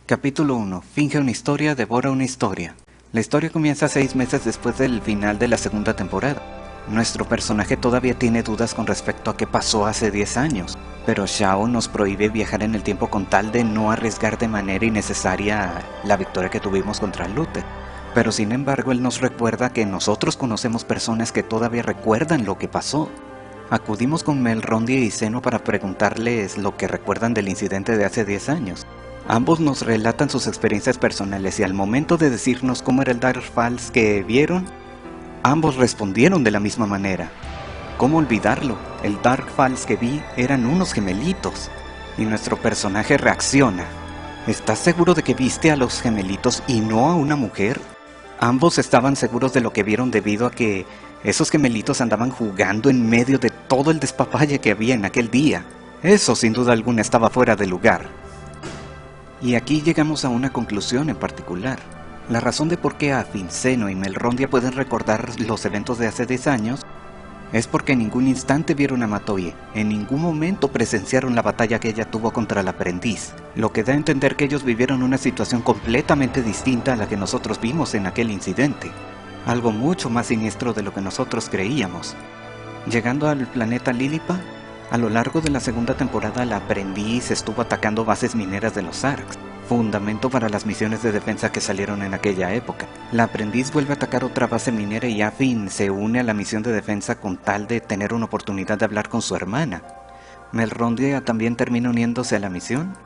Capítulo 1. Finge una historia, devora una historia. La historia comienza 6 meses después del final de la segunda temporada. Nuestro personaje todavía tiene dudas con respecto a qué pasó hace 10 años, pero Xiao nos prohíbe viajar en el tiempo con tal de no arriesgar de manera innecesaria la victoria que tuvimos contra Luther. Pero sin embargo él nos recuerda que nosotros conocemos personas que todavía recuerdan lo que pasó. Acudimos con Melrondia y Zeno para preguntarles lo que recuerdan del incidente de hace 10 años. Ambos nos relatan sus experiencias personales y al momento de decirnos cómo era el Dark Falls que vieron, ambos respondieron de la misma manera. ¿Cómo olvidarlo? El Dark Falls que vi eran unos gemelitos. Y nuestro personaje reacciona. ¿Estás seguro de que viste a los gemelitos y no a una mujer? Ambos estaban seguros de lo que vieron debido a que esos gemelitos andaban jugando en medio de todo el despapalle que había en aquel día. Eso sin duda alguna estaba fuera de lugar. Y aquí llegamos a una conclusión en particular. La razón de por qué Afin, Zeno y Melrondia pueden recordar los eventos de hace 10 años es porque en ningún instante vieron a Matoye, en ningún momento presenciaron la batalla que ella tuvo contra el aprendiz, lo que da a entender que ellos vivieron una situación completamente distinta a la que nosotros vimos en aquel incidente, algo mucho más siniestro de lo que nosotros creíamos. Llegando al planeta Lilipa, a lo largo de la segunda temporada el aprendiz estuvo atacando bases mineras de los Arks, fundamento para las misiones de defensa que salieron en aquella época. La aprendiz vuelve a atacar otra base minera y Afin se une a la misión de defensa con tal de tener una oportunidad de hablar con su hermana. ¿Melrondia también termina uniéndose a la misión?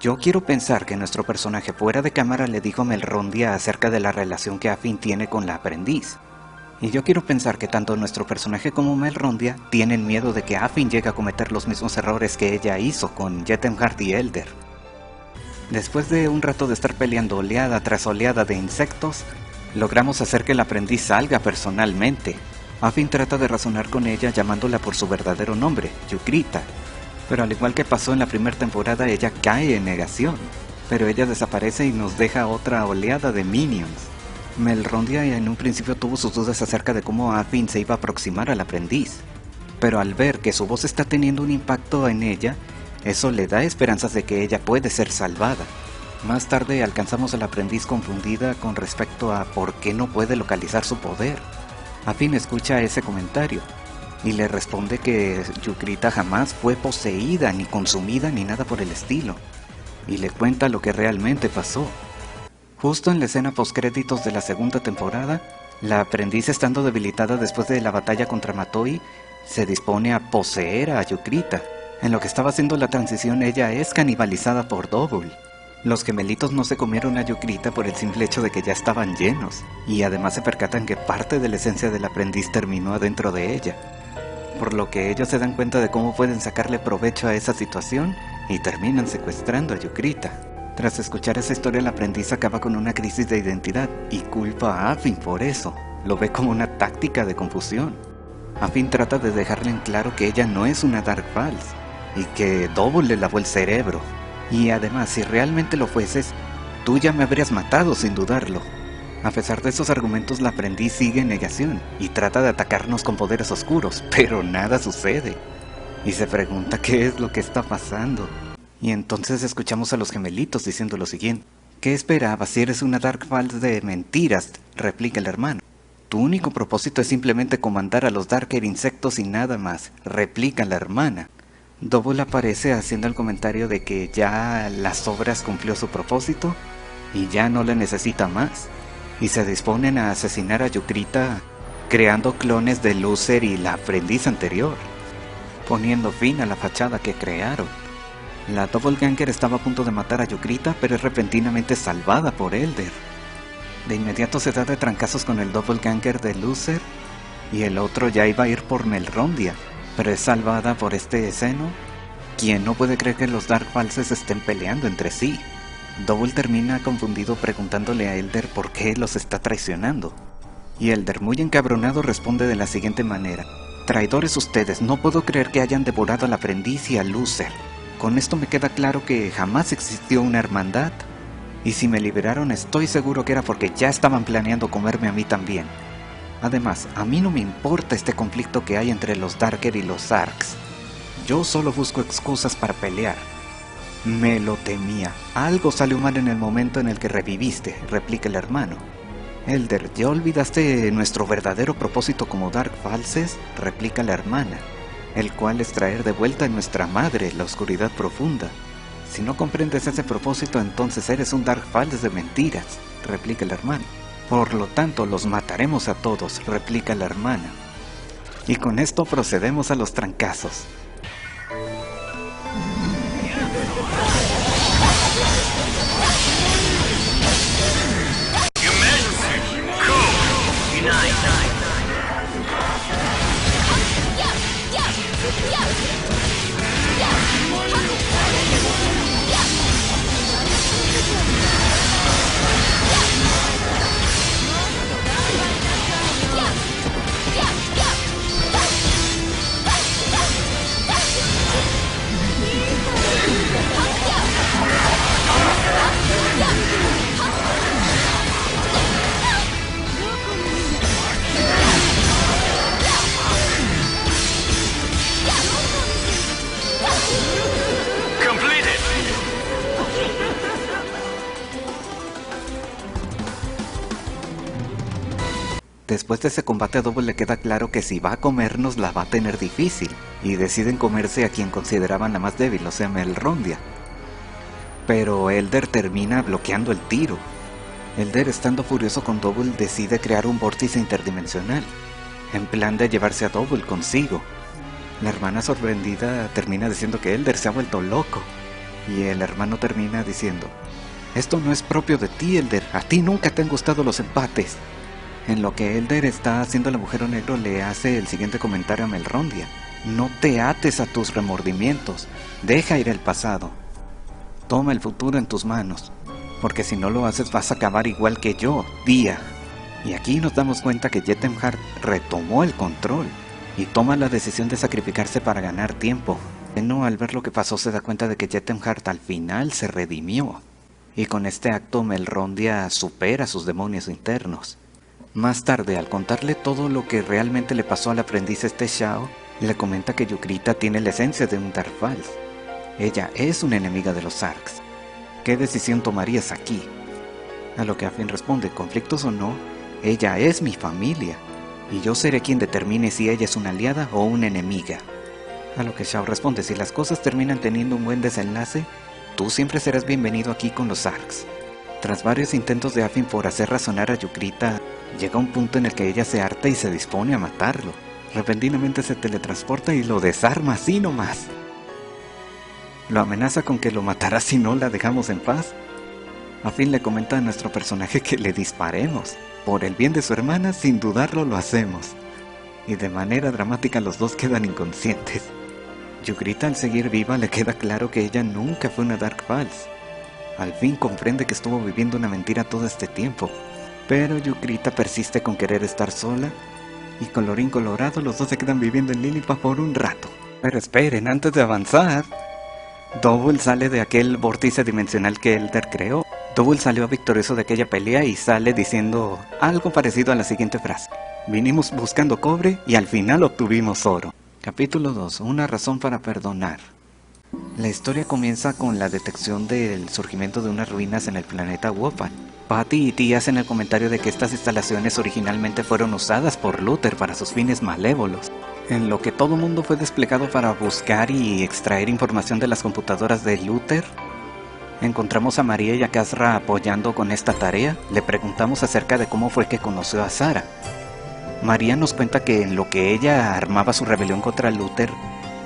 Yo quiero pensar que nuestro personaje fuera de cámara le dijo a Melrondia acerca de la relación que Afin tiene con la aprendiz. Y yo quiero pensar que tanto nuestro personaje como Melrondia tienen miedo de que Afin llegue a cometer los mismos errores que ella hizo con Jetemhard y Elder. Después de un rato de estar peleando oleada tras oleada de insectos, logramos hacer que el aprendiz salga personalmente. Afin trata de razonar con ella llamándola por su verdadero nombre, Yukrita. Pero al igual que pasó en la primera temporada, ella cae en negación. Pero ella desaparece y nos deja otra oleada de minions. Melrondia en un principio tuvo sus dudas acerca de cómo Afin se iba a aproximar al aprendiz, pero al ver que su voz está teniendo un impacto en ella, eso le da esperanzas de que ella puede ser salvada. Más tarde alcanzamos al aprendiz confundida con respecto a por qué no puede localizar su poder. Afin escucha ese comentario y le responde que Yukrita jamás fue poseída, ni consumida, ni nada por el estilo, y le cuenta lo que realmente pasó. Justo en la escena postcréditos de la segunda temporada, la aprendiz, estando debilitada después de la batalla contra Matoi, se dispone a poseer a Yukrita. En lo que estaba haciendo la transición, ella es canibalizada por Double. Los gemelitos no se comieron a Yukrita por el simple hecho de que ya estaban llenos, y además se percatan que parte de la esencia del aprendiz terminó adentro de ella. Por lo que ellos se dan cuenta de cómo pueden sacarle provecho a esa situación y terminan secuestrando a Yukrita. Tras escuchar esa historia, el aprendiz acaba con una crisis de identidad y culpa a Afin por eso. Lo ve como una táctica de confusión. Afin trata de dejarle en claro que ella no es una Dark Falls y que Double le lavó el cerebro. Y además, si realmente lo fueses, tú ya me habrías matado sin dudarlo. A pesar de esos argumentos, la aprendiz sigue en negación y trata de atacarnos con poderes oscuros, pero nada sucede. Y se pregunta qué es lo que está pasando. Y entonces escuchamos a los gemelitos diciendo lo siguiente. ¿Qué esperabas si eres una Dark Falls de mentiras?, replica el hermano. Tu único propósito es simplemente comandar a los Darker insectos y nada más, replica la hermana. Double aparece haciendo el comentario de que ya las obras cumplió su propósito y ya no la necesita más. Y se disponen a asesinar a Yukrita creando clones de Lucer y la aprendiz anterior, poniendo fin a la fachada que crearon. La Doppelganger estaba a punto de matar a Yukrita, pero es repentinamente salvada por Elder. De inmediato se da de trancazos con el Doppelganger de Lucer, y el otro ya iba a ir por Melrondia, pero es salvada por este Zeno, quien no puede creer que los Dark Falses estén peleando entre sí. Double termina confundido preguntándole a Elder por qué los está traicionando. Y Elder, muy encabronado, responde de la siguiente manera. Traidores ustedes, no puedo creer que hayan devorado al aprendiz y a Lucer. Con esto me queda claro que jamás existió una hermandad. Y si me liberaron, estoy seguro que era porque ya estaban planeando comerme a mí también. Además, a mí no me importa este conflicto que hay entre los Darker y los Arks. Yo solo busco excusas para pelear. Me lo temía. Algo salió mal en el momento en el que reviviste, replica el hermano. Elder, ¿ya olvidaste nuestro verdadero propósito como Dark Falses? Replica la hermana, el cual es traer de vuelta a nuestra madre, la oscuridad profunda. Si no comprendes ese propósito, entonces eres un Dark False de mentiras, replica el hermano. Por lo tanto, los mataremos a todos, replica la hermana. Y con esto procedemos a los trancazos. Después de ese combate a Double le queda claro que si va a comernos la va a tener difícil, y deciden comerse a quien consideraban la más débil, o sea, Melrondia. Pero Elder termina bloqueando el tiro. Elder, estando furioso con Double, decide crear un vórtice interdimensional, en plan de llevarse a Double consigo. La hermana sorprendida termina diciendo que Elder se ha vuelto loco, y el hermano termina diciendo: esto no es propio de ti, Elder, a ti nunca te han gustado los empates. En lo que Elder está haciendo el agujero negro, le hace el siguiente comentario a Melrondia: no te ates a tus remordimientos, deja ir el pasado. Toma el futuro en tus manos, porque si no lo haces vas a acabar igual que yo, Día. Y aquí nos damos cuenta que Jetemhart retomó el control y toma la decisión de sacrificarse para ganar tiempo. Zeno, al ver lo que pasó, se da cuenta de que Jetemhart al final se redimió, y con este acto Melrondia supera a sus demonios internos. Más tarde, al contarle todo lo que realmente le pasó al aprendiz Shao, le comenta que Yukrita tiene la esencia de un Dark False. Ella es una enemiga de los Zarks. ¿Qué decisión tomarías aquí? A lo que Afin responde: conflictos o no, ella es mi familia, y yo seré quien determine si ella es una aliada o una enemiga. A lo que Shao responde: si las cosas terminan teniendo un buen desenlace, tú siempre serás bienvenido aquí con los Zarks. Tras varios intentos de Afin por hacer razonar a Yukrita, llega un punto en el que ella se harta y se dispone a matarlo. Repentinamente se teletransporta y lo desarma así nomás. Lo amenaza con que lo matará si no la dejamos en paz. Afin le comenta a nuestro personaje que le disparemos. Por el bien de su hermana, sin dudarlo lo hacemos. Y de manera dramática los dos quedan inconscientes. Yukrita, al seguir viva, le queda claro que ella nunca fue una Dark False. Al fin comprende que estuvo viviendo una mentira todo este tiempo. Pero Yukrita persiste con querer estar sola, y colorín colorado, los dos se quedan viviendo en Lillipath por un rato. Pero esperen, antes de avanzar, Double sale de aquel vórtice dimensional que Elder creó. Double salió victorioso de aquella pelea y sale diciendo algo parecido a la siguiente frase: vinimos buscando cobre y al final obtuvimos oro. Capítulo 2. Una razón para perdonar. La historia comienza con la detección del surgimiento de unas ruinas en el planeta Wopan. Patty y T hacen el comentario de que estas instalaciones originalmente fueron usadas por Luther para sus fines malévolos, en lo que todo mundo fue desplegado para buscar y extraer información de las computadoras de Luther. Encontramos a María y a Kasra apoyando con esta tarea. Le preguntamos acerca de cómo fue que conoció a Sara. María nos cuenta que en lo que ella armaba su rebelión contra Luther,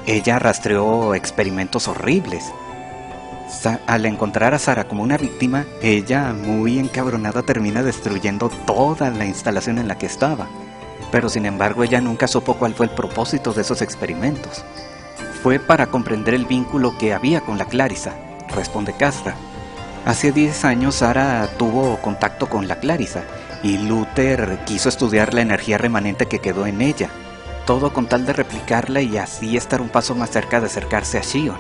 ella rastreó experimentos horribles. Al encontrar a Sara como una víctima, ella, muy encabronada, termina destruyendo toda la instalación en la que estaba. Pero sin embargo, ella nunca supo cuál fue el propósito de esos experimentos. Fue para comprender el vínculo que había con la Clarissa, responde Kasra. Hace 10 años Sara tuvo contacto con la Clarissa, y Luther quiso estudiar la energía remanente que quedó en ella. Todo con tal de replicarla y así estar un paso más cerca de acercarse a Shion.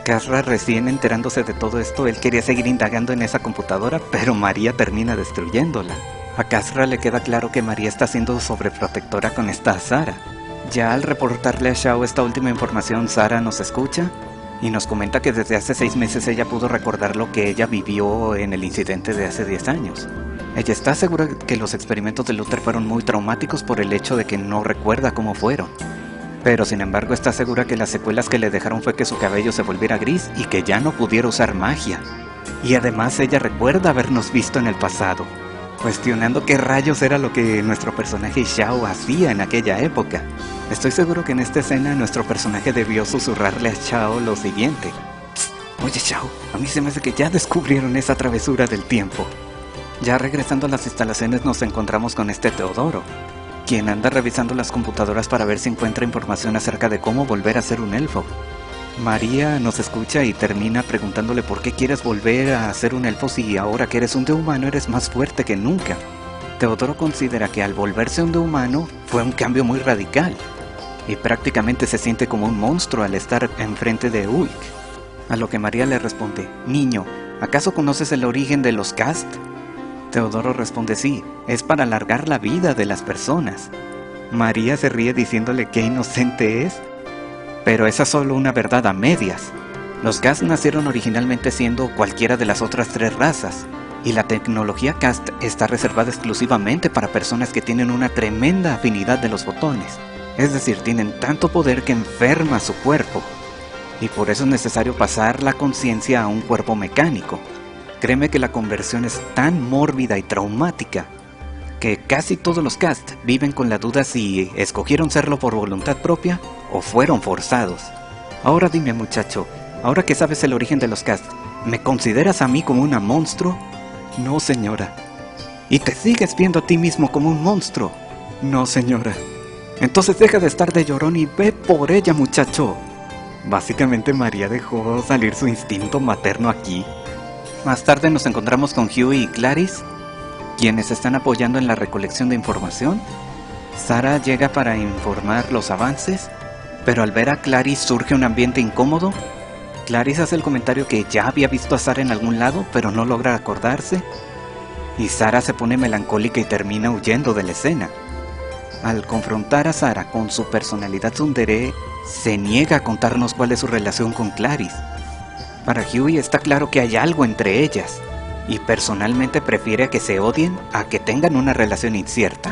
Kasra, recién enterándose de todo esto, él quería seguir indagando en esa computadora, pero María termina destruyéndola. A Kasra le queda claro que María está siendo sobreprotectora con esta Sara. Ya al reportarle a Shao esta última información, Sara nos escucha y nos comenta que desde hace 6 meses ella pudo recordar lo que ella vivió en el incidente de hace 10 años. Ella está segura que los experimentos de Luther fueron muy traumáticos por el hecho de que no recuerda cómo fueron. Pero sin embargo está segura que las secuelas que le dejaron fue que su cabello se volviera gris y que ya no pudiera usar magia. Y además ella recuerda habernos visto en el pasado, cuestionando qué rayos era lo que nuestro personaje Xiao hacía en aquella época. Estoy seguro que en esta escena nuestro personaje debió susurrarle a Xiao lo siguiente: oye Xiao, a mí se me hace que ya descubrieron esa travesura del tiempo. Ya regresando a las instalaciones nos encontramos con Teodoro, quien anda revisando las computadoras para ver si encuentra información acerca de cómo volver a ser un elfo. María nos escucha y termina preguntándole por qué quieres volver a ser un elfo si ahora que eres un dehumano eres más fuerte que nunca. Teodoro considera que al volverse un dehumano fue un cambio muy radical y prácticamente se siente como un monstruo al estar enfrente de Ulk. A lo que María le responde: niño, ¿acaso conoces el origen de los Cast? Teodoro responde: sí, es para alargar la vida de las personas. María se ríe diciéndole qué inocente es, pero esa es solo una verdad a medias. Los Cast nacieron originalmente siendo cualquiera de las otras 3 razas, y la tecnología Cast está reservada exclusivamente para personas que tienen una tremenda afinidad de los fotones, es decir, tienen tanto poder que enferma su cuerpo, y por eso es necesario pasar la conciencia a un cuerpo mecánico. Créeme que la conversión es tan mórbida y traumática que casi todos los Cast viven con la duda si escogieron serlo por voluntad propia o fueron forzados. Ahora dime muchacho, ahora que sabes el origen de los Cast, ¿me consideras a mí como una monstruo? No señora. ¿Y te sigues viendo a ti mismo como un monstruo? No señora. Entonces deja de estar de llorón y ve por ella muchacho. Básicamente María dejó salir su instinto materno aquí. Más tarde nos encontramos con Hughie y Clarice, quienes están apoyando en la recolección de información. Sara llega para informar los avances, pero al ver a Clarice surge un ambiente incómodo. Clarice hace el comentario que ya había visto a Sara en algún lado, pero no logra acordarse, y Sara se pone melancólica y termina huyendo de la escena. Al confrontar a Sara con su personalidad tsundere, se niega a contarnos cuál es su relación con Clarice. Para Hughie está claro que hay algo entre ellas, y personalmente prefiere que se odien a que tengan una relación incierta,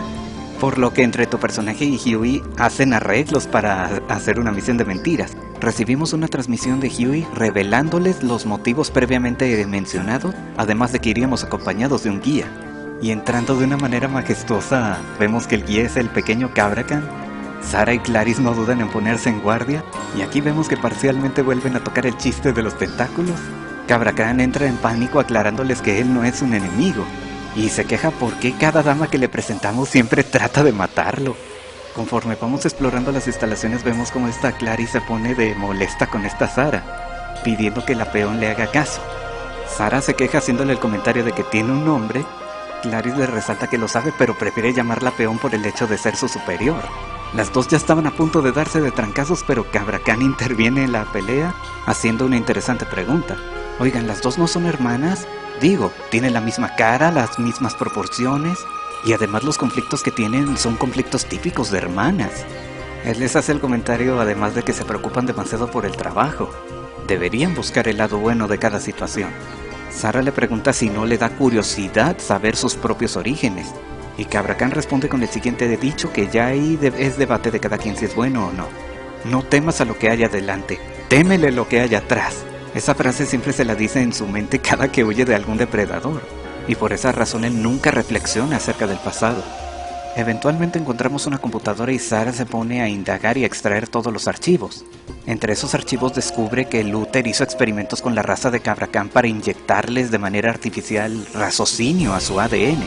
por lo que entre tu personaje y Hughie hacen arreglos para hacer una misión de mentiras. Recibimos una transmisión de Hughie revelándoles los motivos previamente mencionados, además de que iríamos acompañados de un guía. Y entrando de una manera majestuosa, vemos que el guía es el pequeño Cabracan. Sara y Clarice no dudan en ponerse en guardia, y aquí vemos que parcialmente vuelven a tocar el chiste de los tentáculos. Cabracan entra en pánico aclarándoles que él no es un enemigo, y se queja porque cada dama que le presentamos siempre trata de matarlo. Conforme vamos explorando las instalaciones vemos como esta Clarice se pone de molesta con esta Sara, pidiendo que la peón le haga caso. Sara se queja haciéndole el comentario de que tiene un nombre. Clarice le resalta que lo sabe, pero prefiere llamarla peón por el hecho de ser su superior. Las dos ya estaban a punto de darse de trancazos, pero Cabracan interviene en la pelea, haciendo una interesante pregunta. Oigan, ¿las dos no son hermanas? Digo, tienen la misma cara, las mismas proporciones, y además los conflictos que tienen son conflictos típicos de hermanas. Él les hace el comentario además de que se preocupan demasiado por el trabajo. Deberían buscar el lado bueno de cada situación. Sara le pregunta si no le da curiosidad saber sus propios orígenes, y Cabracan responde con el siguiente dicho que ya ahí es debate de cada quien si es bueno o no. No temas a lo que hay adelante, témele lo que hay atrás. Esa frase siempre se la dice en su mente cada que huye de algún depredador, y por esa razón él nunca reflexiona acerca del pasado. Eventualmente encontramos una computadora y Sara se pone a indagar y a extraer todos los archivos. Entre esos archivos descubre que Luther hizo experimentos con la raza de Cabracan para inyectarles de manera artificial raciocinio a su ADN.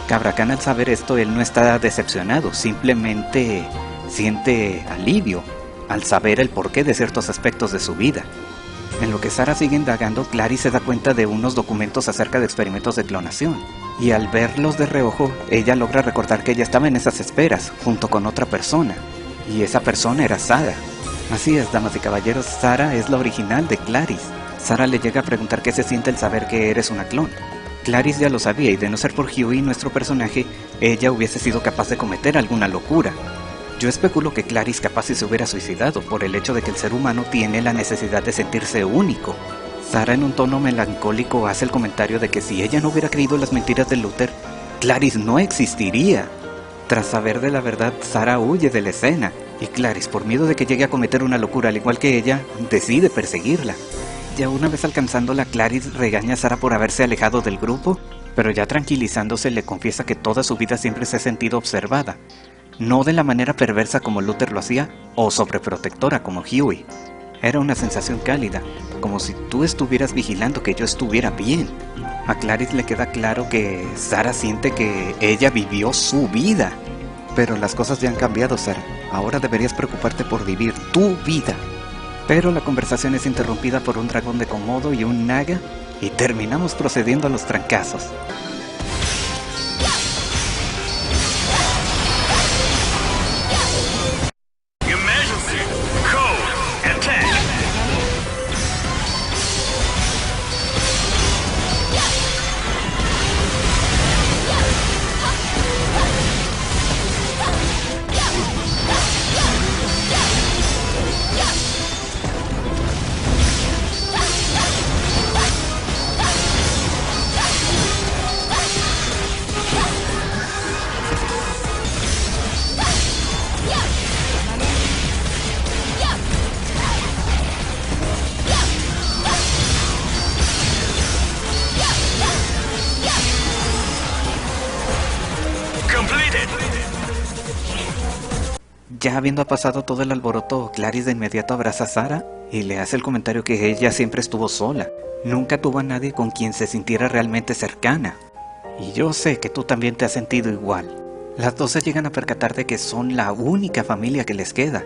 Cabracan, al saber esto, él no está decepcionado, simplemente siente alivio al saber el porqué de ciertos aspectos de su vida. En lo que Sara sigue indagando, Clarice se da cuenta de unos documentos acerca de experimentos de clonación, y al verlos de reojo, ella logra recordar que ella estaba en esas esferas, junto con otra persona, y esa persona era Sara. Así es, damas y caballeros, Sara es la original de Clarice. Sara le llega a preguntar qué se siente el saber que eres una clon. Clarice ya lo sabía, y de no ser por Hughie, nuestro personaje, ella hubiese sido capaz de cometer alguna locura. Yo especulo que Clarice capaz si se hubiera suicidado por el hecho de que el ser humano tiene la necesidad de sentirse único. Sarah en un tono melancólico hace el comentario de que si ella no hubiera creído las mentiras de Luther, Clarice no existiría. Tras saber de la verdad, Sarah huye de la escena, y Clarice, por miedo de que llegue a cometer una locura al igual que ella, decide perseguirla. Ya una vez alcanzándola, Clarice regaña a Sarah por haberse alejado del grupo, pero ya tranquilizándose le confiesa que toda su vida siempre se ha sentido observada, no de la manera perversa como Luther lo hacía, o sobreprotectora como Huey. Era una sensación cálida, como si tú estuvieras vigilando que yo estuviera bien. A Clarice le queda claro que Sarah siente que ella vivió su vida. Pero las cosas ya han cambiado, Sarah. Ahora deberías preocuparte por vivir tu vida. Pero la conversación es interrumpida por un dragón de Komodo y un Naga, y terminamos procediendo a los trancazos. Ya habiendo pasado todo el alboroto, Clarice de inmediato abraza a Sarah y le hace el comentario que ella siempre estuvo sola. Nunca tuvo a nadie con quien se sintiera realmente cercana. Y yo sé que tú también te has sentido igual. Las dos se llegan a percatar de que son la única familia que les queda.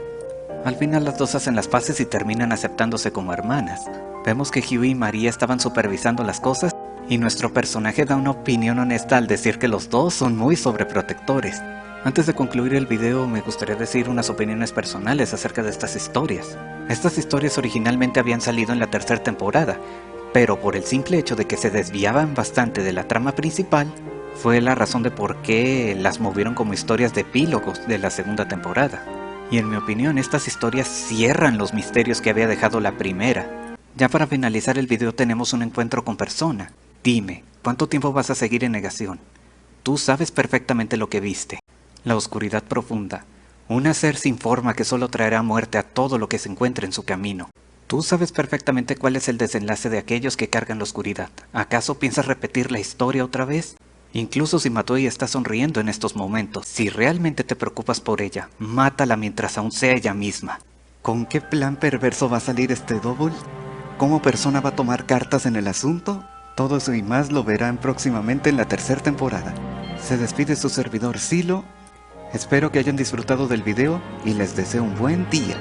Al final las dos hacen las paces y terminan aceptándose como hermanas. Vemos que Huey y María estaban supervisando las cosas y nuestro personaje da una opinión honesta al decir que los dos son muy sobreprotectores. Antes de concluir el video me gustaría decir unas opiniones personales acerca de estas historias. Estas historias originalmente habían salido en la tercera temporada, pero por el simple hecho de que se desviaban bastante de la trama principal, fue la razón de por qué las movieron como historias de epílogos de la segunda temporada. Y en mi opinión estas historias cierran los misterios que había dejado la primera. Ya para finalizar el video tenemos un encuentro con Persona. Dime, ¿cuánto tiempo vas a seguir en negación? Tú sabes perfectamente lo que viste. La oscuridad profunda. Un hacer sin forma que solo traerá muerte a todo lo que se encuentre en su camino. Tú sabes perfectamente cuál es el desenlace de aquellos que cargan la oscuridad. ¿Acaso piensas repetir la historia otra vez? Incluso si Matoi está sonriendo en estos momentos, si realmente te preocupas por ella, mátala mientras aún sea ella misma. ¿Con qué plan perverso va a salir este Double? ¿Cómo Persona va a tomar cartas en el asunto? Todo eso y más lo verán próximamente en la tercera temporada. Se despide su servidor Silo. Espero que hayan disfrutado del video y les deseo un buen día.